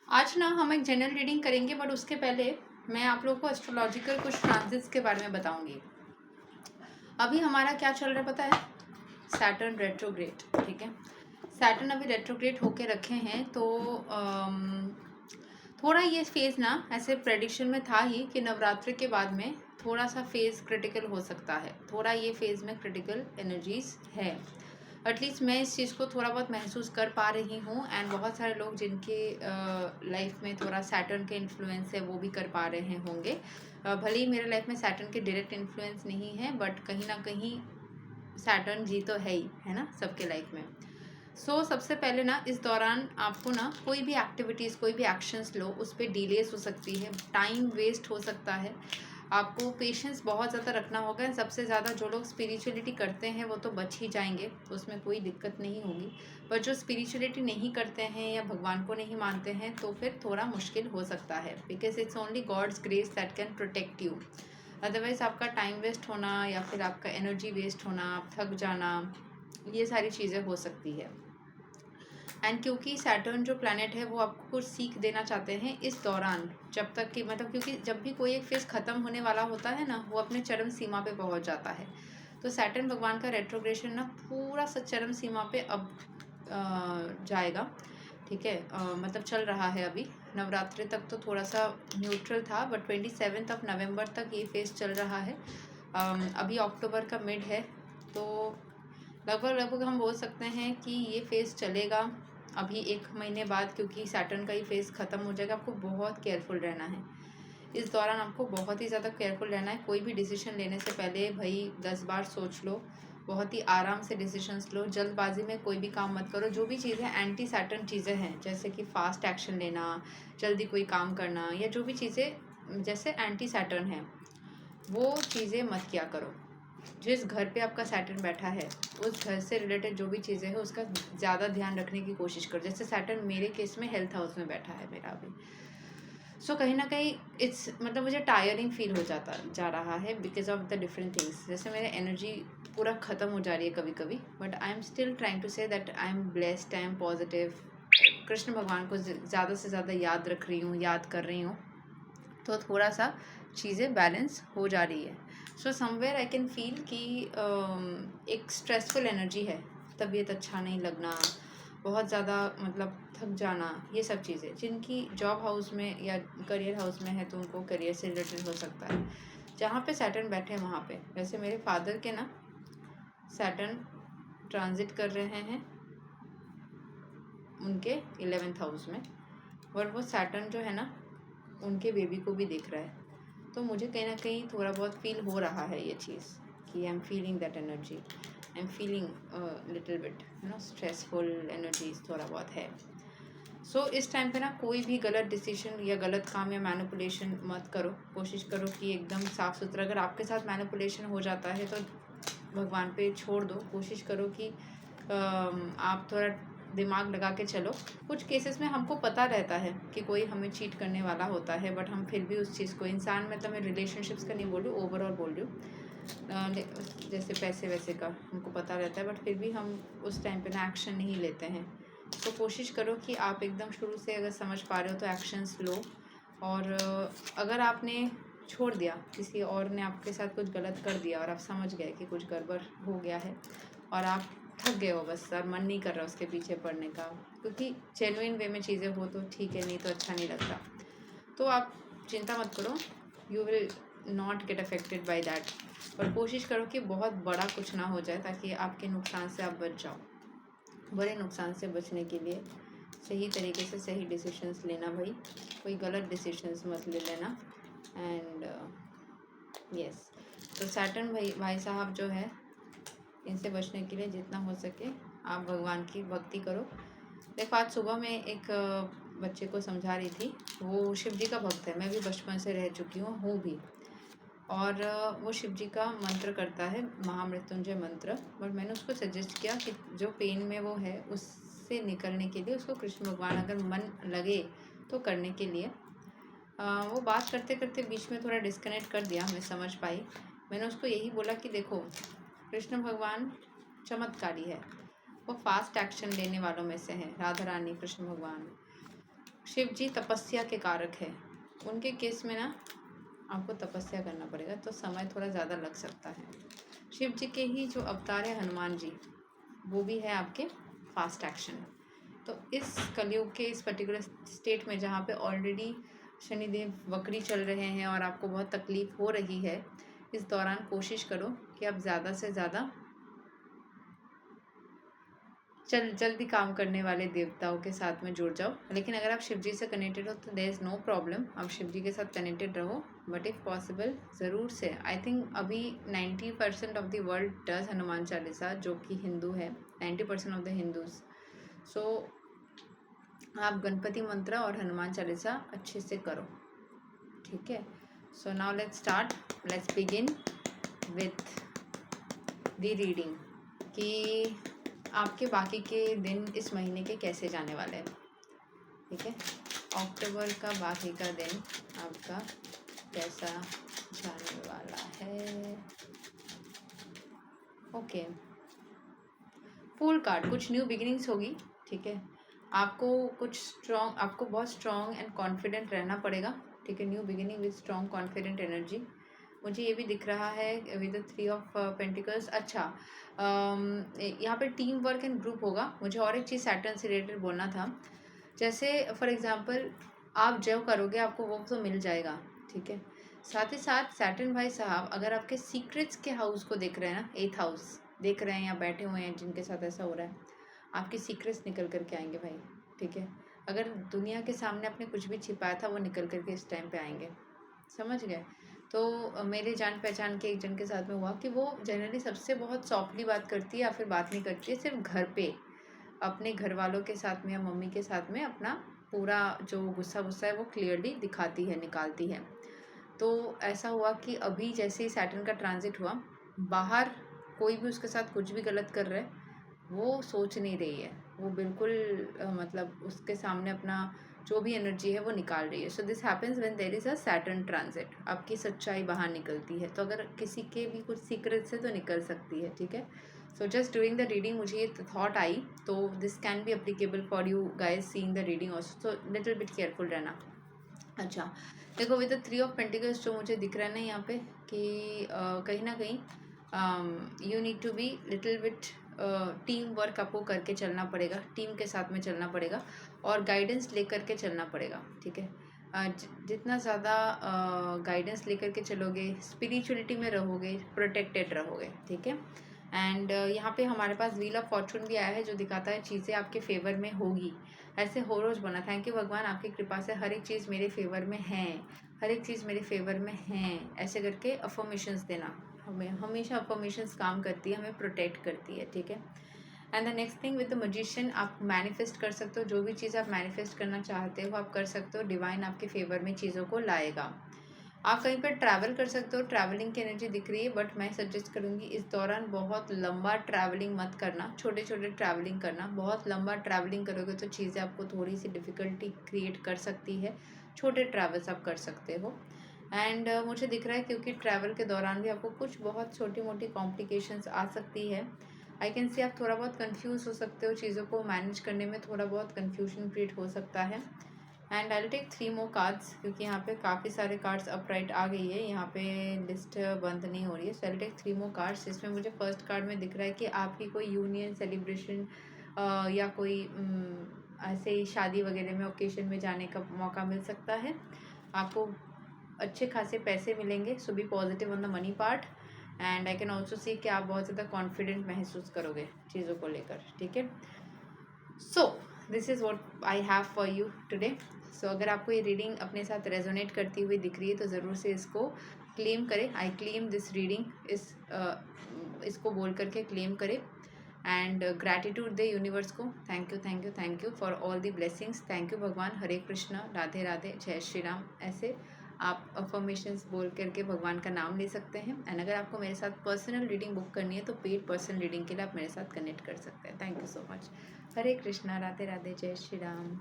आज ना हम एक जनरल रीडिंग करेंगे, बट उसके पहले मैं आप लोगों को एस्ट्रोलॉजिकल कुछ ट्रांजिट्स के बारे में बताऊंगी। अभी हमारा क्या चल रहा है पता है? Saturn retrograde. ठीक है, सैटर्न अभी रेट्रोग्रेड होके रखे हैं। तो थोड़ा ये फेज़ ना ऐसे प्रेडिक्शन में था ही कि नवरात्रि के बाद में थोड़ा सा फेज़ क्रिटिकल हो सकता है। थोड़ा ये फेज़ में क्रिटिकल एनर्जीज है। एटलीस्ट मैं इस चीज़ को थोड़ा बहुत महसूस कर पा रही हूँ। एंड बहुत सारे लोग जिनके लाइफ में थोड़ा सैटर्न के इन्फ्लुएंस है वो भी कर पा रहे होंगे। भले ही मेरे लाइफ में सैटर्न के डायरेक्ट इन्फ्लुएंस नहीं है, बट कहीं ना कहीं सैटर्न जी तो है ही, है ना, सबके लाइफ में। सबसे पहले ना इस दौरान आपको ना कोई भी एक्टिविटीज़, कोई भी एक्शंस लो, उस पर डिलेस हो सकती है, टाइम वेस्ट हो सकता है। आपको पेशेंस बहुत ज़्यादा रखना होगा। सबसे ज़्यादा जो लोग स्पिरिचुअलिटी करते हैं वो तो बच ही जाएंगे, उसमें कोई दिक्कत नहीं होगी। पर जो स्पिरिचुअलिटी नहीं करते हैं या भगवान को नहीं मानते हैं तो फिर थोड़ा मुश्किल हो सकता है, because it's only God's grace that can protect you. Otherwise आपका टाइम वेस्ट होना या फिर आपका एनर्जी वेस्ट होना, आप थक जाना, ये सारी चीज़ें हो सकती है। एंड क्योंकि सैटर्न जो प्लैनेट है वो आपको कुछ सीख देना चाहते हैं इस दौरान, जब तक कि मतलब क्योंकि जब भी कोई एक फेज़ ख़त्म होने वाला होता है ना, वो अपने चरम सीमा पे पहुंच जाता है। तो सैटर्न भगवान का रेट्रोग्रेशन ना पूरा सा चरम सीमा पे अब जाएगा। ठीक है, मतलब चल रहा है अभी। नवरात्रि तक तो थोड़ा सा न्यूट्रल था, बट 27 नवंबर तक ये फेज़ चल रहा है। अभी अक्टूबर का मिड है, तो लगभग हम बोल सकते हैं कि ये फेज़ चलेगा अभी 1 महीने बाद, क्योंकि सैटर्न का ही फेज़ ख़त्म हो जाएगा। आपको बहुत केयरफुल रहना है इस दौरान, आपको बहुत ही ज़्यादा केयरफुल रहना है। कोई भी डिसीजन लेने से पहले भाई 10 बार सोच लो, बहुत ही आराम से डिसीजंस लो। जल्दबाजी में कोई भी काम मत करो। जो भी चीज़ें एंटी सैटर्न चीज़ें हैं, जैसे कि फास्ट एक्शन लेना, जल्दी कोई काम करना, या जो भी चीज़ें जैसे एंटी सैटर्न हैं, वो चीज़ें मत किया करो। जिस घर पे आपका सैटर्न बैठा है उस घर से रिलेटेड जो भी चीज़ें हैं उसका ज़्यादा ध्यान रखने की कोशिश करो। जैसे सैटर्न मेरे केस में हेल्थ हाउस में बैठा है मेरा अभी, कहीं ना कहीं इट्स मतलब मुझे टायरिंग फील हो जाता जा रहा है because of the different things. जैसे मेरे एनर्जी पूरा ख़त्म हो जा रही है कभी कभी, but I am still trying to say that I am blessed, I am positive. Krishna भगवान को ज़्यादा से ज़्यादा याद रख रही हूँ, याद कर रही हूँ, तो थोड़ा सा चीज़ें बैलेंस हो जा रही है। समवेयर आई कैन फील कि एक स्ट्रेसफुल एनर्जी है, तबीयत अच्छा नहीं लगना, बहुत ज़्यादा मतलब थक जाना, ये सब चीज़ें जिनकी जॉब हाउस में या करियर हाउस में है तो उनको करियर से रिलेटेड हो सकता है। जहाँ पे सैटर्न बैठे हैं वहाँ पे, वैसे मेरे फादर के ना सैटर्न ट्रांजिट कर रहे हैं उनके 11th हाउस में, और वो सैटर्न जो है ना उनके बेबी को भी देख रहा है। तो मुझे कहीं ना कहीं थोड़ा बहुत फील हो रहा है ये चीज़ कि I am feeling that energy, I am feeling little bit stressful energies थोड़ा बहुत है। इस टाइम पे ना कोई भी गलत डिसीजन या गलत काम या मैनिपुलेशन मत करो। कोशिश करो कि एकदम साफ़ सुथरा। अगर आपके साथ मैनिपुलेशन हो जाता है तो भगवान पे छोड़ दो। कोशिश करो कि आप थोड़ा दिमाग लगा के चलो। कुछ केसेस में हमको पता रहता है कि कोई हमें चीट करने वाला होता है, बट हम फिर भी उस चीज़ को, इंसान मतलब मैं रिलेशनशिप्स का नहीं बोल रही हूँ, ओवरऑल बोल रही हूँ, जैसे पैसे वैसे का हमको पता रहता है, बट फिर भी हम उस टाइम पे ना एक्शन नहीं लेते हैं। तो कोशिश करो कि आप एकदम शुरू से अगर समझ पा रहे हो तो एक्शंस लो। और अगर आपने छोड़ दिया, किसी और ने आपके साथ कुछ गलत कर दिया और आप समझ गए कि कुछ गड़बड़ हो गया है और आप थक गए हो बस, और मन नहीं कर रहा उसके पीछे पड़ने का, क्योंकि जेन्युइन वे में चीज़ें हो तो ठीक है, नहीं तो अच्छा नहीं लगता। तो आप चिंता मत करो, you will not get affected by that. और कोशिश करो कि बहुत बड़ा कुछ ना हो जाए ताकि आपके नुकसान से आप बच जाओ। बड़े नुकसान से बचने के लिए सही तरीके से सही डिसीशंस लेना भाई, कोई गलत डिसीशंस मत ले लेना। एंड यस, तो सैटर्न भाई साहब जो है, इनसे बचने के लिए जितना हो सके आप भगवान की भक्ति करो। देखो आज सुबह में एक बच्चे को समझा रही थी, वो शिव जी का भक्त है, मैं भी बचपन से रह चुकी हूँ भी। और वो शिव जी का मंत्र करता है, महामृत्युंजय मंत्र। और मैंने उसको सजेस्ट किया कि जो पेन में वो है उससे निकलने के लिए उसको कृष्ण भगवान अगर मन लगे तो करने के लिए। वो बात करते करते बीच में थोड़ा डिस्कनेक्ट कर दिया, मैं समझ पाई। मैंने उसको यही बोला कि देखो कृष्ण भगवान चमत्कारी है, वो फास्ट एक्शन लेने वालों में से हैं, राधा रानी कृष्ण भगवान। शिव जी तपस्या के कारक है, उनके केस में ना आपको तपस्या करना पड़ेगा, तो समय थोड़ा ज़्यादा लग सकता है। शिव जी के ही जो अवतार है हनुमान जी, वो भी है आपके फास्ट एक्शन। तो इस कलयुग के इस पर्टिकुलर स्टेट में जहाँ पे ऑलरेडी शनिदेव वक्री चल रहे हैं और आपको बहुत तकलीफ हो रही है, इस दौरान कोशिश करो कि आप ज़्यादा से ज़्यादा जल्दी काम करने वाले देवताओं के साथ में जुड़ जाओ। लेकिन अगर आप शिव जी से कनेक्टेड हो तो देयर इज़ नो प्रॉब्लम, आप शिव जी के साथ कनेक्टेड रहो, बट इफ़ पॉसिबल ज़रूर से, आई थिंक अभी 90% of the world does Hanuman Chalisa, जो कि हिंदू है, 90% ऑफ द हिंदूज। सो आप गणपति मंत्र और हनुमान चालीसा अच्छे से करो, ठीक है। So now let's start, let's begin with the reading कि आपके बाकी के दिन इस महीने के कैसे जाने वाले हैं, ठीक है। अक्टूबर का बाकी का दिन आपका कैसा जाने वाला है। ओके, फुल कार्ड, कुछ न्यू बिगिनिंग्स होगी, ठीक है। आपको बहुत स्ट्रॉन्ग एंड कॉन्फिडेंट रहना पड़ेगा, ठीक है। New beginning with strong confident energy, मुझे ये भी दिख रहा है विद द 3 ऑफ पेंटिकल्स। अच्छा, यहाँ पे टीम वर्क एंड ग्रुप होगा। मुझे और एक चीज़ सैटर्न से रिलेटेड बोलना था, जैसे फॉर एग्जांपल आप जो करोगे आपको वो तो मिल जाएगा, ठीक है। साथ ही साथ सैटर्न भाई साहब, अगर आपके सीक्रेट्स के हाउस को देख रहे हैं ना, 8th हाउस देख रहे हैं या बैठे हुए हैं जिनके साथ ऐसा हो रहा है, आपके सीक्रेट्स निकल करके आएंगे भाई, ठीक है। अगर दुनिया के सामने आपने कुछ भी छिपाया था वो निकल करके इस टाइम पे आएंगे, समझ गए। तो मेरे जान पहचान के एक जन के साथ में हुआ कि वो जनरली सबसे बहुत सॉफ्टली बात करती है या फिर बात नहीं करती है, सिर्फ घर पे अपने घर वालों के साथ में या मम्मी के साथ में अपना पूरा जो गुस्सा है वो क्लियरली दिखाती है, निकालती है। तो ऐसा हुआ कि अभी जैसे ही सैटर्न का ट्रांजिट हुआ, बाहर कोई भी उसके साथ कुछ भी गलत कर रहा है वो सोच नहीं रही है, वो बिल्कुल मतलब उसके सामने अपना जो भी एनर्जी है वो निकाल रही है। So this happens when there is a Saturn transit, आपकी सच्चाई बाहर निकलती है। तो अगर किसी के भी कुछ सीक्रेट्स है तो निकल सकती है, ठीक है। So just doing the reading मुझे ये थॉट आई, तो this can be applicable for you guys seeing the reading also, so little bit careful रहना। अच्छा, देखो विद द 3 ऑफ पेंटिकल्स जो मुझे दिख रहा है ना यहाँ पे कि कहीं ना कहीं you need to be little bit team work आपको करके चलना पड़ेगा, टीम के साथ में चलना पड़ेगा और गाइडेंस लेकर के चलना पड़ेगा, ठीक है। जितना ज़्यादा गाइडेंस लेकर के चलोगे, स्पिरिचुअलिटी में रहोगे, प्रोटेक्टेड रहोगे, ठीक है। एंड यहाँ पे हमारे पास व्हील ऑफ फॉर्चून भी आया है जो दिखाता है चीज़ें आपके फेवर में होगी, ऐसे हो रोज़ बना। थैंक यू भगवान, आपकी कृपा से हर एक चीज़ मेरे फेवर में है, हर एक चीज़ मेरे फेवर में है, ऐसे करके अफर्मेशंस देना। हमें हमेशा अफर्मेशंस काम करती है, हमें प्रोटेक्ट करती है, ठीक है। And the next thing with the magician, आप मैनिफेस्ट कर सकते हो, जो भी चीज़ आप मैनिफेस्ट करना चाहते हो आप कर सकते हो, डिवाइन आपके फेवर में चीज़ों को लाएगा। आप कहीं पर ट्रैवल कर सकते हो, ट्रैवलिंग की एनर्जी दिख रही है, बट मैं सजेस्ट करूँगी इस दौरान बहुत लंबा ट्रैवलिंग मत करना, छोटे छोटे ट्रैवलिंग करना। बहुत लंबा ट्रैवलिंग करोगे तो चीज़ें आपको थोड़ी सी डिफ़िकल्टी क्रिएट कर सकती है, छोटे ट्रैवल्स आप कर सकते हो। एंड मुझे दिख रहा है क्योंकि ट्रैवल के दौरान भी आपको कुछ बहुत छोटी मोटी कॉम्प्लिकेशंस आ सकती है। आई कैन सी आप थोड़ा बहुत कंफ्यूज हो सकते हो, चीज़ों को मैनेज करने में थोड़ा बहुत कंफ्यूजन क्रिएट हो सकता है। And I will take 3 more cards, क्योंकि यहाँ पे काफ़ी सारे कार्ड्स अपराइट आ गई है, यहाँ पे लिस्ट बंद नहीं हो रही है। So I will take 3 more cards. इसमें मुझे फर्स्ट कार्ड में दिख रहा है कि आपकी कोई यूनियन सेलिब्रेशन या कोई ऐसे ही शादी वगैरह में ओकेशन में जाने का मौका मिल सकता है, आपको अच्छे खासे पैसे मिलेंगे। So be positive on the money part. And I can also see कि आप बहुत ज़्यादा कॉन्फिडेंट महसूस करोगे चीज़ों को लेकर, ठीक है। So this is what I have for you today. So अगर आपको ये रीडिंग अपने साथ रेजोनेट करती हुई दिख रही है तो ज़रूर से इसको क्लेम करें। आई क्लेम दिस रीडिंग, इसको बोल करके क्लेम करें एंड ग्रैटिट्यूड दे यूनिवर्स को। Thank you thank you thank you for all the blessings. Thank you भगवान, हरे कृष्णा, राधे राधे, जय श्री राम। ऐसे आप अफर्मेशंस बोल करके भगवान का नाम ले सकते हैं। एंड अगर आपको मेरे साथ पर्सनल रीडिंग बुक करनी है तो पेड पर्सनल रीडिंग के लिए आप मेरे साथ कनेक्ट कर सकते हैं। Thank you so much. Hare Krishna, Radhe Radhe, जय श्री राम।